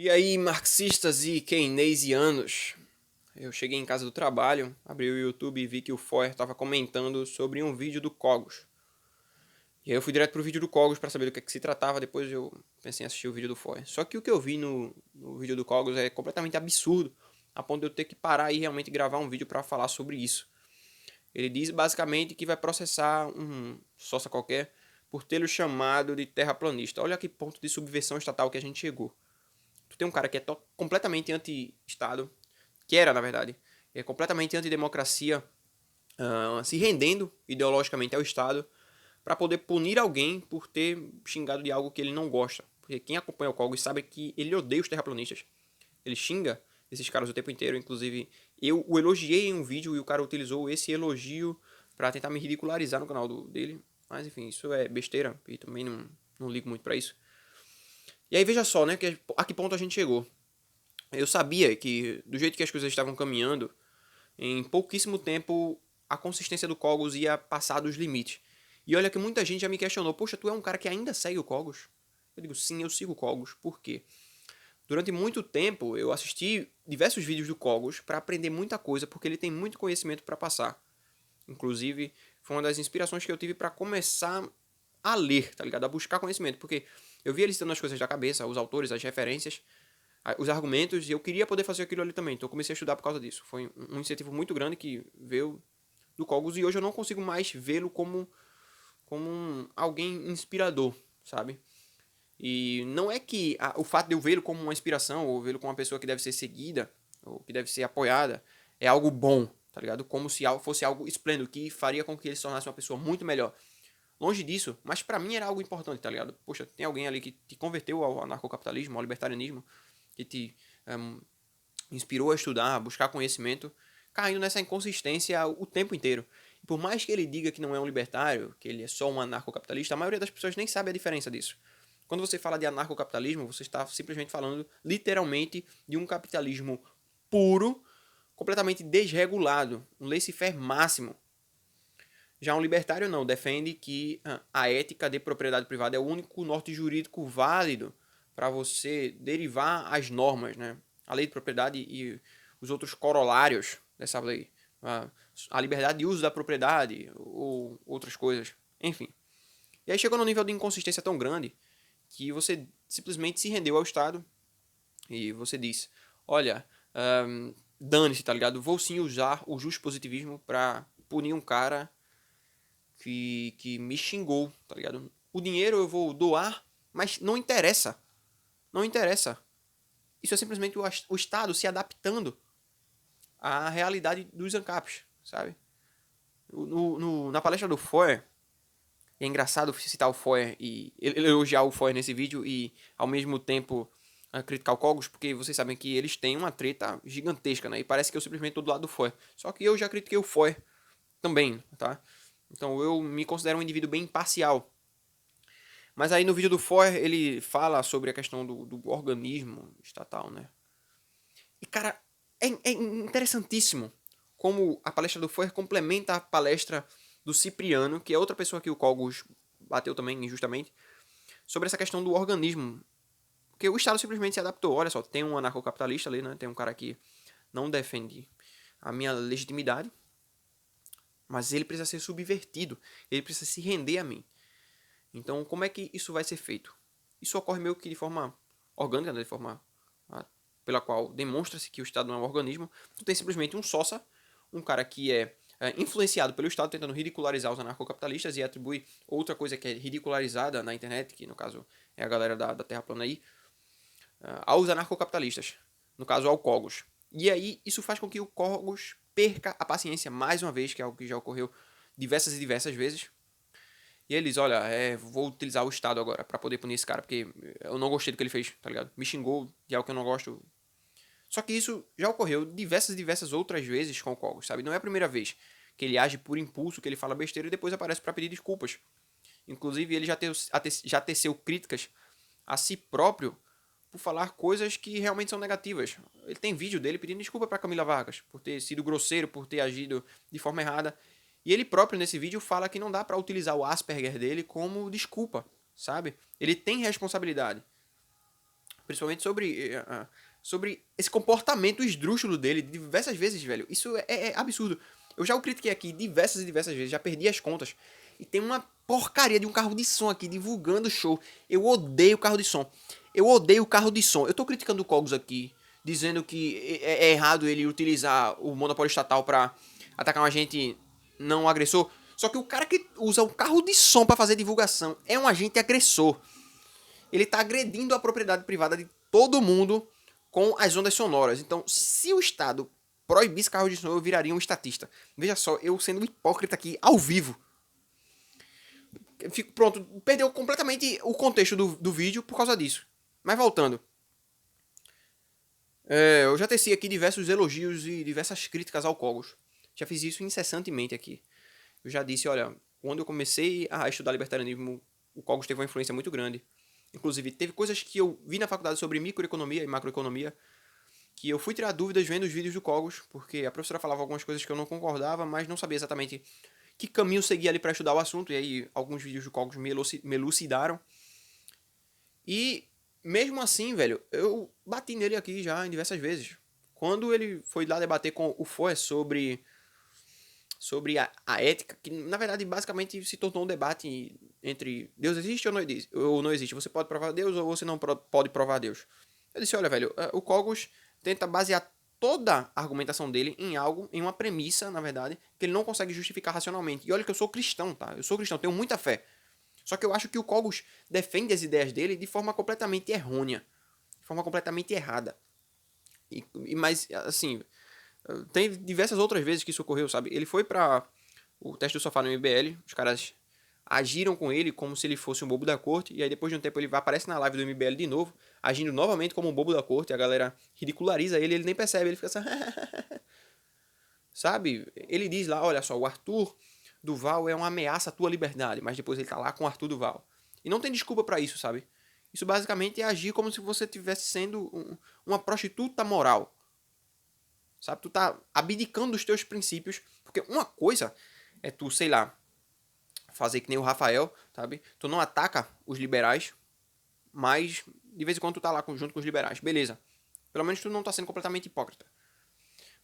E aí, marxistas e keynesianos? Eu cheguei em casa do trabalho, abri o YouTube e vi que o Foer estava comentando sobre um vídeo do Cogos. E aí eu fui direto pro vídeo do Cogos para saber do que se tratava, depois eu pensei em assistir o vídeo do Foer. Só que o que eu vi no vídeo do Cogos é completamente absurdo, a ponto de eu ter que parar e realmente gravar um vídeo para falar sobre isso. Ele diz basicamente que vai processar um sócia qualquer por tê-lo chamado de terraplanista. Olha que ponto de subversão estatal que a gente chegou. Tu tem um cara que é completamente anti-Estado, que era, na verdade, é completamente antidemocracia, se rendendo ideologicamente ao Estado, para poder punir alguém por ter xingado de algo que ele não gosta. Porque quem acompanha o Cogos sabe que ele odeia os terraplanistas. Ele xinga esses caras o tempo inteiro, inclusive eu o elogiei em um vídeo e o cara utilizou esse elogio para tentar me ridicularizar no canal dele. Mas enfim, isso é besteira e também não ligo muito para isso. E aí veja só, né, a que ponto a gente chegou. Eu sabia que, do jeito que as coisas estavam caminhando, em pouquíssimo tempo a consistência do Cogos ia passar dos limites. E olha que muita gente já me questionou: poxa, tu é um cara que ainda segue o Cogos? Eu digo: sim, eu sigo o Cogos. Por quê? Durante muito tempo eu assisti diversos vídeos do Cogos para aprender muita coisa, porque ele tem muito conhecimento para passar. Inclusive, foi uma das inspirações que eu tive para começar a ler, tá ligado? A buscar conhecimento, porque eu via ele citando as coisas da cabeça, os autores, as referências, os argumentos, e eu queria poder fazer aquilo ali também. Então eu comecei a estudar por causa disso. Foi um incentivo muito grande que veio do Cogos e hoje eu não consigo mais vê-lo como alguém inspirador, sabe? E não é que o fato de eu vê-lo como uma inspiração ou vê-lo como uma pessoa que deve ser seguida ou que deve ser apoiada é algo bom, tá ligado? Como se fosse algo esplêndido que faria com que ele se tornasse uma pessoa muito melhor. Longe disso, mas para mim era algo importante, tá ligado? Poxa, tem alguém ali que te converteu ao anarcocapitalismo, ao libertarianismo, que te inspirou a estudar, a buscar conhecimento, caindo nessa inconsistência o tempo inteiro. E por mais que ele diga que não é um libertário, que ele é só um anarcocapitalista, a maioria das pessoas nem sabe a diferença disso. Quando você fala de anarcocapitalismo, você está simplesmente falando literalmente de um capitalismo puro, completamente desregulado, um laissez-faire máximo. Já um libertário não, defende que a ética de propriedade privada é o único norte jurídico válido para você derivar as normas, né? A lei de propriedade e os outros corolários dessa lei. A liberdade de uso da propriedade ou outras coisas. Enfim. E aí chegou num nível de inconsistência tão grande que você simplesmente se rendeu ao Estado e você diz: olha, dane-se, tá ligado? Vou sim usar o positivismo para punir um cara que me xingou, tá ligado? O dinheiro eu vou doar, mas não interessa. Não interessa. Isso é simplesmente o Estado se adaptando à realidade dos ANCAPs, sabe? Na palestra do Foer, é engraçado citar o Foer e elogiar o Foer nesse vídeo e ao mesmo tempo criticar o Cogos, porque vocês sabem que eles têm uma treta gigantesca, né? E parece que eu simplesmente tô do lado do Foer. Só que eu já critiquei o Foer também, tá? Então eu me considero um indivíduo bem imparcial. Mas aí no vídeo do Foer ele fala sobre a questão do organismo estatal, né? E cara, é interessantíssimo como a palestra do Foer complementa a palestra do Cipriano, que é outra pessoa que o Cogos bateu também injustamente, sobre essa questão do organismo. Porque o Estado simplesmente se adaptou. Olha só, tem um anarcocapitalista ali, né? Tem um cara que não defende a minha legitimidade, mas ele precisa ser subvertido. Ele precisa se render a mim. Então, como é que isso vai ser feito? Isso ocorre meio que de forma orgânica, né? De forma pela qual demonstra-se que o Estado não é um organismo. Tu tem simplesmente um sócia, um cara que é influenciado pelo Estado, tentando ridicularizar os anarcocapitalistas e atribui outra coisa que é ridicularizada na internet, que no caso é a galera da Terra plana aí, aos anarcocapitalistas, no caso ao Cogos. E aí isso faz com que o Cogos perca a paciência mais uma vez, que é algo que já ocorreu diversas e diversas vezes. E eles, olha, vou utilizar o Estado agora pra poder punir esse cara, porque eu não gostei do que ele fez, tá ligado? Me xingou de algo que eu não gosto. Só que isso já ocorreu diversas e diversas outras vezes com o Cogos, sabe? Não é a primeira vez que ele age por impulso, que ele fala besteira e depois aparece para pedir desculpas. Inclusive, ele já teceu críticas a si próprio por falar coisas que realmente são negativas. Ele tem vídeo dele pedindo desculpa para Camila Vargas por ter sido grosseiro, por ter agido de forma errada. E ele próprio nesse vídeo fala que não dá para utilizar o Asperger dele como desculpa, sabe? Ele tem responsabilidade. Principalmente sobre esse comportamento esdrúxulo dele diversas vezes, velho. Isso é absurdo. Eu já o critiquei aqui diversas e diversas vezes, já perdi as contas. E tem uma porcaria de um carro de som aqui divulgando o show. Eu odeio carro de som. Eu odeio carro de som. Eu tô criticando o Cogos aqui, dizendo que é errado ele utilizar o monopólio estatal pra atacar um agente não agressor. Só que o cara que usa o carro de som pra fazer divulgação é um agente agressor. Ele tá agredindo a propriedade privada de todo mundo com as ondas sonoras. Então, se o Estado proibisse carro de som, eu viraria um estatista. Veja só, eu sendo um hipócrita aqui ao vivo. Fico pronto, perdeu completamente o contexto do vídeo por causa disso. Mas voltando. Eu já teci aqui diversos elogios e diversas críticas ao Cogos. Já fiz isso incessantemente aqui. Eu já disse, olha, quando eu comecei a estudar libertarianismo, o Cogos teve uma influência muito grande. Inclusive, teve coisas que eu vi na faculdade sobre microeconomia e macroeconomia que eu fui tirar dúvidas vendo os vídeos do Cogos, porque a professora falava algumas coisas que eu não concordava, mas não sabia exatamente que caminho seguir ali para estudar o assunto, e aí alguns vídeos do Cogos me elucidaram. E mesmo assim, velho, eu bati nele aqui já em diversas vezes. Quando ele foi lá debater com o Foer sobre a ética, que na verdade basicamente se tornou um debate entre Deus existe ou não existe. Você pode provar Deus ou você não pode provar Deus. Eu disse, olha, velho, o Cogos tenta basear toda a argumentação dele em algo, em uma premissa, na verdade, que ele não consegue justificar racionalmente. E olha que eu sou cristão, tá? Eu sou cristão, tenho muita fé. Só que eu acho que o Cogos defende as ideias dele de forma completamente errônea, de forma completamente errada. Mas, assim, tem diversas outras vezes que isso ocorreu, sabe? Ele foi pra o teste do sofá no MBL, os caras agiram com ele como se ele fosse um bobo da corte, e aí depois de um tempo ele aparece na live do MBL de novo, agindo novamente como um bobo da corte, a galera ridiculariza ele, ele nem percebe, ele fica assim, sabe? Ele diz lá, olha só, o Arthur Duval é uma ameaça à tua liberdade, mas depois ele tá lá com o Arthur Duval. E não tem desculpa pra isso, sabe? Isso basicamente é agir como se você estivesse sendo uma prostituta moral. Sabe? Tu tá abdicando dos teus princípios, porque uma coisa é tu, sei lá, fazer que nem o Rafael, sabe? Tu não ataca os liberais, mas de vez em quando tu tá lá junto com os liberais. Beleza. Pelo menos tu não tá sendo completamente hipócrita.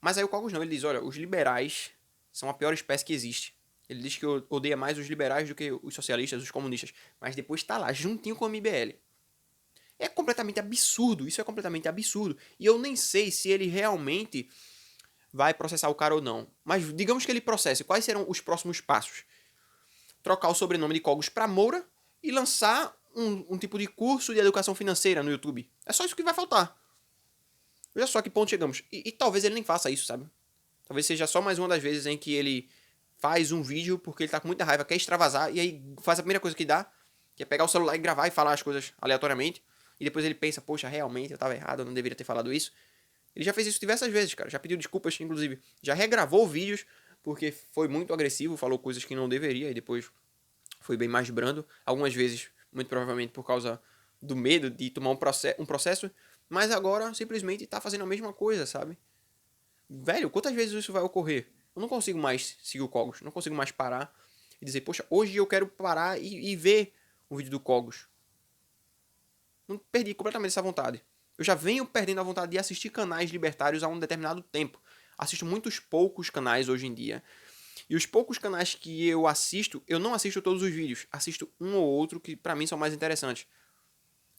Mas aí o Cogos não, ele diz, olha, os liberais são a pior espécie que existe. Ele diz que odeia mais os liberais do que os socialistas, os comunistas. Mas depois tá lá, juntinho com o MBL. É completamente absurdo, isso é completamente absurdo. E eu nem sei se ele realmente vai processar o cara ou não. Mas digamos que ele processe, quais serão os próximos passos? Trocar o sobrenome de Cogos para Moura e lançar um tipo de curso de educação financeira no YouTube. É só isso que vai faltar. Veja só que ponto chegamos. E talvez ele nem faça isso, sabe? Talvez seja só mais uma das vezes em que ele faz um vídeo porque ele tá com muita raiva, quer extravasar, e aí faz a primeira coisa que dá, que é pegar o celular e gravar e falar as coisas aleatoriamente. E depois ele pensa, poxa, realmente eu tava errado, eu não deveria ter falado isso. Ele já fez isso diversas vezes, cara. Já pediu desculpas, inclusive. Já regravou vídeos porque foi muito agressivo, falou coisas que não deveria e depois foi bem mais brando. Algumas vezes, muito provavelmente por causa do medo de tomar um processo. Mas agora, simplesmente, tá fazendo a mesma coisa, sabe? Velho, quantas vezes isso vai ocorrer? Eu não consigo mais seguir o Cogos. Não consigo mais parar e dizer, poxa, hoje eu quero parar e ver o vídeo do Cogos. Não perdi completamente essa vontade. Eu já venho perdendo a vontade de assistir canais libertários há um determinado tempo. Assisto muitos poucos canais hoje em dia. E os poucos canais que eu assisto, eu não assisto todos os vídeos. Assisto um ou outro que pra mim são mais interessantes.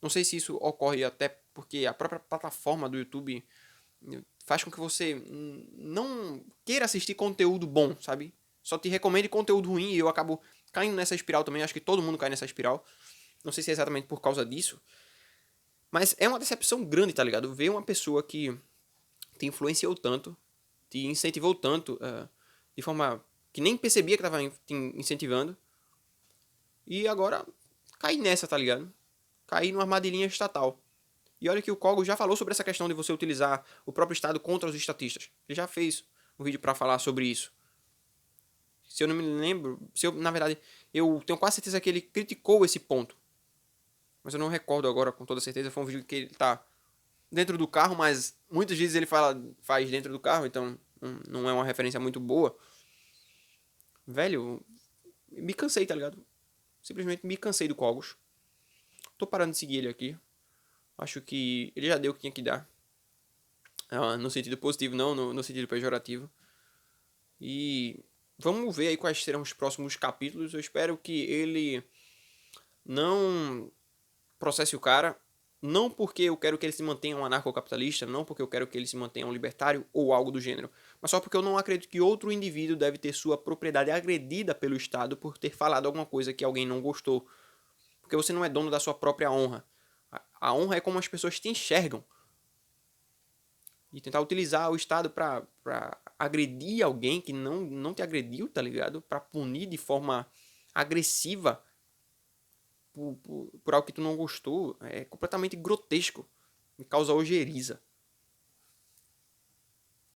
Não sei se isso ocorre até porque a própria plataforma do YouTube faz com que você não queira assistir conteúdo bom, sabe? Só te recomende conteúdo ruim e eu acabo caindo nessa espiral também. Acho que todo mundo cai nessa espiral. Não sei se é exatamente por causa disso. Mas é uma decepção grande, tá ligado? Ver uma pessoa que te influenciou tanto, te incentivou tanto, de forma que nem percebia que tava te incentivando, e agora cair nessa, tá ligado? Cair numa armadilhinha estatal. E olha que o Kogo já falou sobre essa questão de você utilizar o próprio Estado contra os estatistas. Ele já fez um vídeo pra falar sobre isso. Se eu não me lembro, na verdade, eu tenho quase certeza que ele criticou esse ponto. Mas eu não recordo agora com toda certeza. Foi um vídeo que ele tá dentro do carro, mas muitas vezes ele faz dentro do carro, então não é uma referência muito boa. Velho, me cansei, tá ligado? Simplesmente me cansei do Cogos. Tô parando de seguir ele aqui. Acho que ele já deu o que tinha que dar. No sentido positivo, não no sentido pejorativo. E vamos ver aí quais serão os próximos capítulos. Eu espero que ele não processe o cara. Não porque eu quero que ele se mantenha um anarcocapitalista, não porque eu quero que ele se mantenha um libertário ou algo do gênero, mas só porque eu não acredito que outro indivíduo deve ter sua propriedade agredida pelo Estado por ter falado alguma coisa que alguém não gostou. Porque você não é dono da sua própria honra. A honra é como as pessoas te enxergam. E tentar utilizar o Estado pra agredir alguém que não te agrediu, tá ligado? Pra punir de forma agressiva por algo que tu não gostou, é completamente grotesco. Me causa ojeriza.